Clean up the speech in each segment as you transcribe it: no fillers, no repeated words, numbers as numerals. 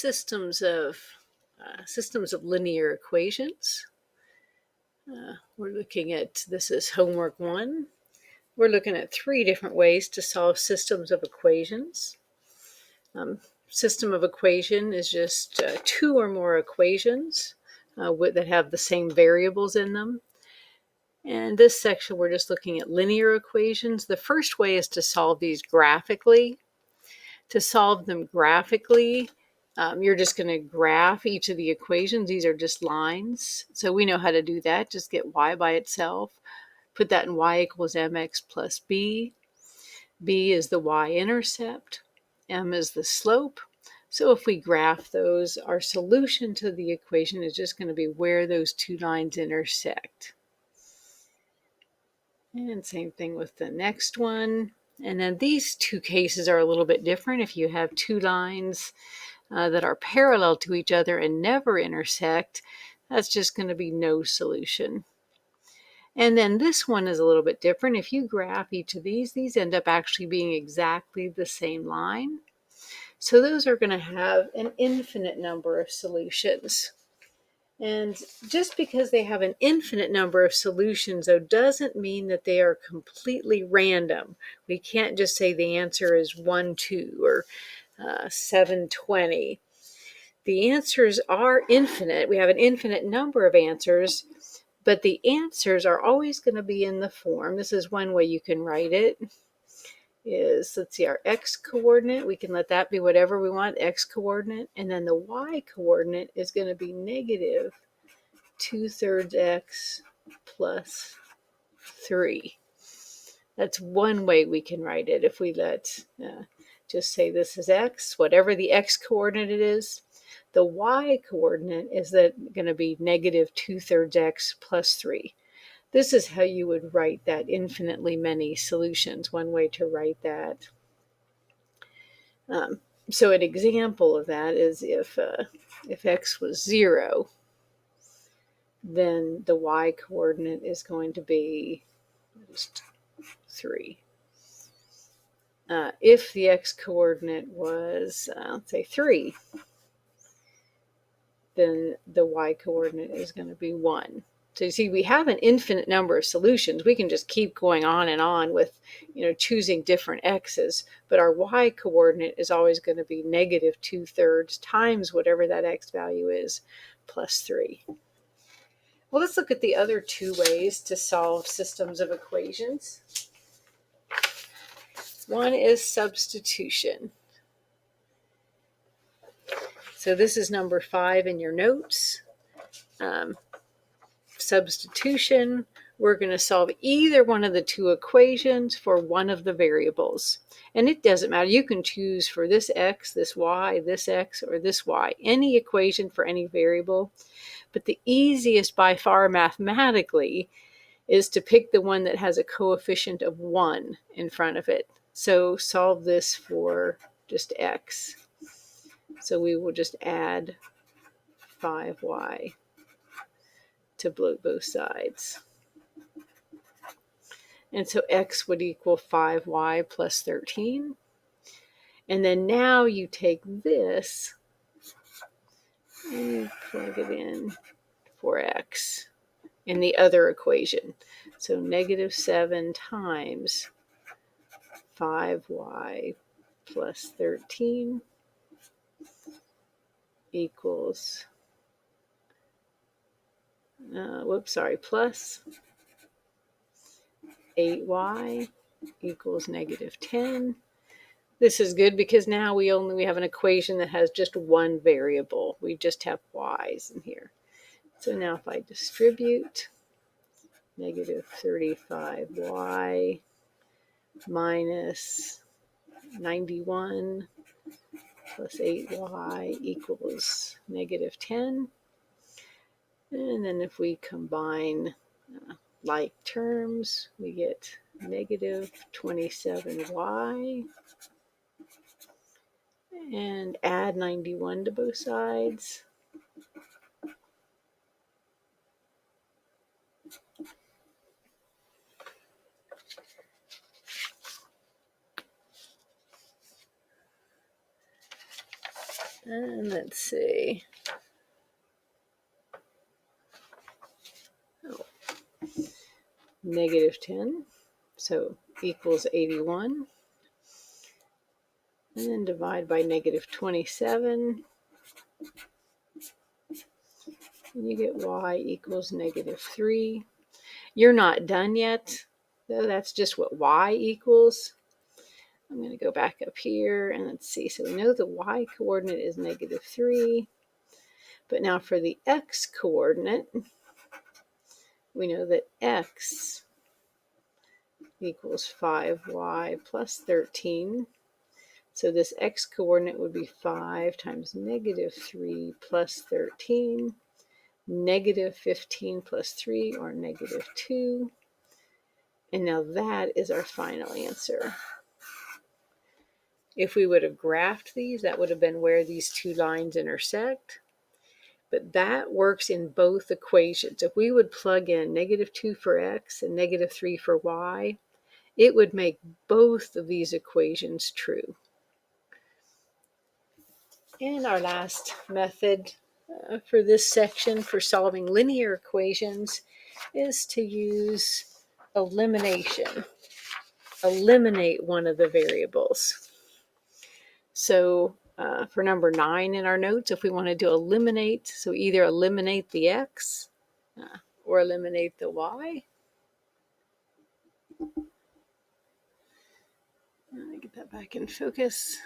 systems of linear equations. We're looking at, this is homework 1. We're looking at 3 different ways to solve systems of equations. System of equation is just 2 or more equations that have the same variables in them. And this section, we're just looking at linear equations. The first way is to solve these graphically. To solve them graphically, you're just going to graph each of the equations. These are just lines. So we know how to do that. Just get y by itself. Put that in y equals mx plus b. B is the y-intercept. M is the slope. So if we graph those, our solution to the equation is just going to be where those 2 lines intersect. And same thing with the next one. And then these 2 cases are a little bit different. If you have 2 lines that are parallel to each other and never intersect, that's just going to be no solution. And then this one is a little bit different. If you graph each of these end up actually being exactly the same line. So those are going to have an infinite number of solutions. And just because they have an infinite number of solutions, though, doesn't mean that they are completely random. We can't just say the answer is 1, 2, or 720. The answers are infinite. We have an infinite number of answers, but the answers are always going to be in the form. This is one way you can write it. Is, let's see, our x-coordinate. We can let that be whatever we want, x-coordinate. And then the y-coordinate is going to be negative 2/3 x plus 3. That's one way we can write it. If we just say this is x, whatever the x-coordinate is, the y-coordinate is going to be negative 2/3 x plus 3. This is how you would write that infinitely many solutions, one way to write that. So an example of that is if x was 0, then the y-coordinate is going to be just 3. If the x-coordinate was, let's say 3, then the y-coordinate is going to be 1. So you see, we have an infinite number of solutions. We can just keep going on and on with, choosing different x's, but our y-coordinate is always going to be negative 2/3 times whatever that x value is, plus 3. Well, let's look at the other 2 ways to solve systems of equations. One is substitution. So this is number 5 in your notes. Substitution, we're going to solve either one of the 2 equations for one of the variables. And it doesn't matter. You can choose for this x, this y, this x, or this y, any equation for any variable. But the easiest by far mathematically is to pick the one that has a coefficient of 1 in front of it. So solve this for just x. So we will just add 5y to both sides. And so x would equal 5y plus 13. And then now you take this and you plug it in for x in the other equation. So negative 7 times 5y plus 13 equals, plus 8y equals negative 10. This is good because now we have an equation that has just one variable. We just have y's in here. So now if I distribute, negative 35y minus 91 plus 8y equals negative 10. And then if we combine like terms, we get negative 27y and add 91 to both sides. And let's see. Oh, negative 10. So equals 81. And then divide by negative 27. And you get y equals negative 3. You're not done yet, though. That's just what y equals. I'm going to go back up here and let's see. So we know the y coordinate is negative 3. But now for the x coordinate, we know that x equals 5y plus 13. So this x coordinate would be 5 times negative 3 plus 13, negative 15 plus 3, or negative 2. And now that is our final answer. If we would have graphed these, that would have been where these two lines intersect. But that works in both equations. If we would plug in negative 2 for x and negative 3 for y, it would make both of these equations true. And our last method for this section for solving linear equations is to use elimination. Eliminate one of the variables. So for number 9 in our notes, if we wanted to eliminate, so either eliminate the x or eliminate the y. Let me get that back in focus.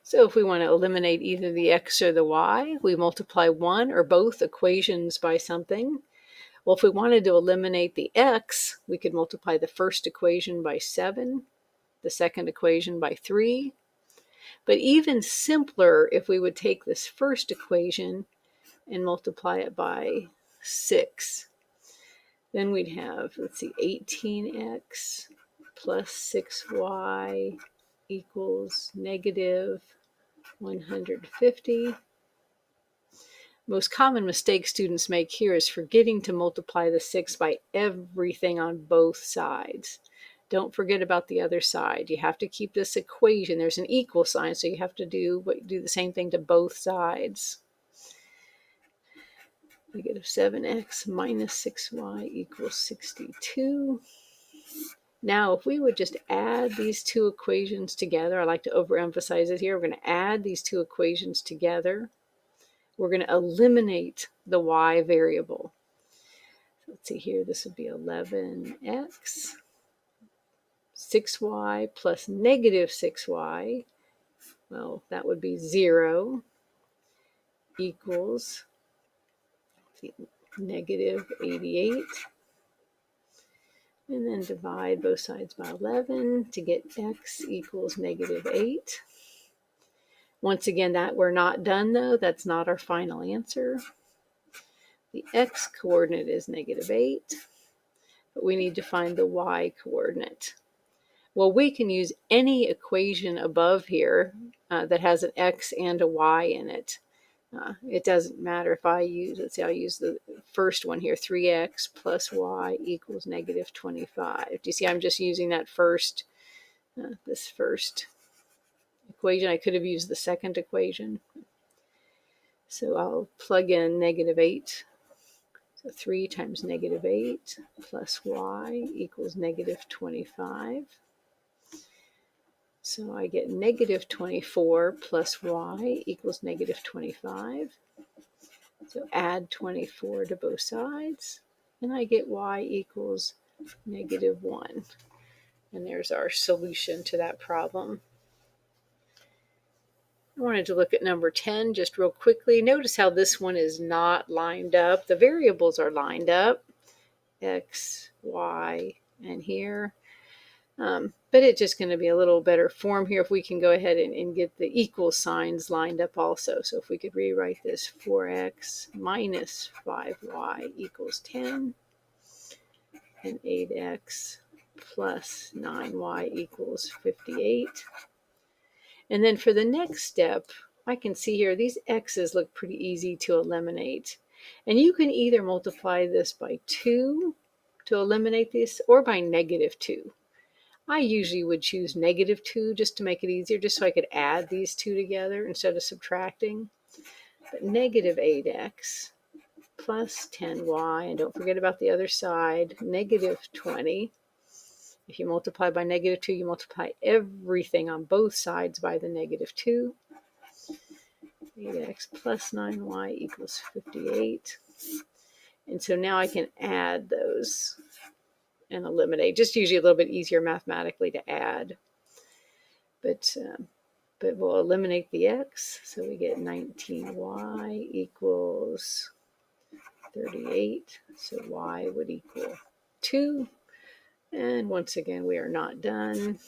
So if we want to eliminate either the x or the y, we multiply one or both equations by something. Well, if we wanted to eliminate the x, we could multiply the first equation by 7, the second equation by 3. But even simpler, if we would take this first equation and multiply it by 6, then we'd have, let's see, 18x plus 6y equals negative 150. Most common mistake students make here is forgetting to multiply the 6 by everything on both sides. Don't forget about the other side. You have to keep this equation. There's an equal sign, so you have to do the same thing to both sides. Negative 7x minus 6y equals 62. Now, if we would just add these two equations together, I like to overemphasize it here. We're going to add these two equations together. We're going to eliminate the y variable. So let's see here. This would be 11x, 6y plus negative 6y. Well, that would be 0 equals negative 88. And then divide both sides by 11 to get x equals negative 8. Once again, that we're not done though. That's not our final answer. The x coordinate is negative 8, but we need to find the y coordinate. Well, we can use any equation above here that has an x and a y in it. It doesn't matter if I use, let's say I'll use the first one here, 3x plus y equals negative 25. Do you see I'm just using that first, this first equation? I could have used the second equation. So I'll plug in negative 8. So 3 times negative 8 plus y equals negative 25. So I get negative 24 plus y equals negative 25. So add 24 to both sides, and I get y equals negative 1. And there's our solution to that problem. I wanted to look at number 10 just real quickly. Notice how this one is not lined up. The variables are lined up, x, y, and here. But it's just going to be a little better form here if we can go ahead and get the equal signs lined up also. So if we could rewrite this 4x minus 5y equals 10, and 8x plus 9y equals 58. And then for the next step, I can see here these x's look pretty easy to eliminate. And you can either multiply this by 2 to eliminate this, or by -2. I usually would choose -2 just to make it easier, just so I could add these two together instead of subtracting. But -8x plus 10y, and don't forget about the other side, -20. If you multiply by -2, you multiply everything on both sides by the -2. 8x plus 9y equals 58. And so now I can add those and eliminate. Just usually a little bit easier mathematically to add. But we'll eliminate the x. So we get 19y equals 38. So y would equal 2. And once again, we are not done.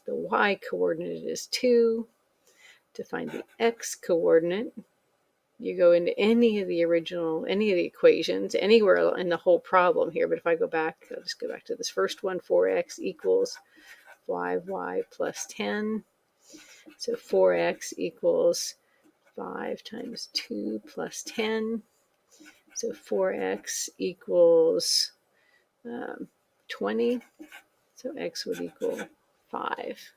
The y coordinate is 2. To find the x coordinate, you go into any of the equations, anywhere in the whole problem here. But if I go back, I'll just go back to this first one, 4x equals 5y plus 10. So 4x equals 5 times 2 plus 10. So 4x equals 20. So x would equal 5.